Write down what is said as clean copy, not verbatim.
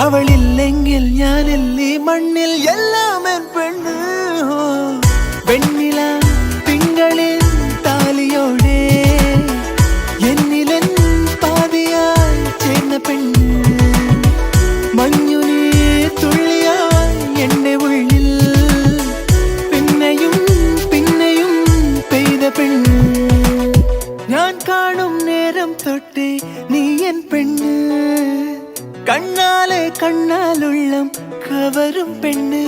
അവളില്ലെങ്കിൽ ഞാനില്ലേ മണ്ണിൽ എല്ലാം എൻ പെണ്ണ് വെണ്ണില തിങ്കളിൽ താലിയോടെ എന്നിലെൻ പാതിയായി ചേർന്ന പെണ്ണ് മഞ്ഞുനീ തുള്ളിയായി എന്റെ ഉള്ളിൽ പിന്നെയും പിന്നെയും പെയ്ത പെണ്ണ് ഞാൻ കാണും നേരം തൊട്ടേ നീ എൻ പെണ്ണ് കണ്ണാലെ കണ്ണാലുള്ളം കവരും പെണ്ണ്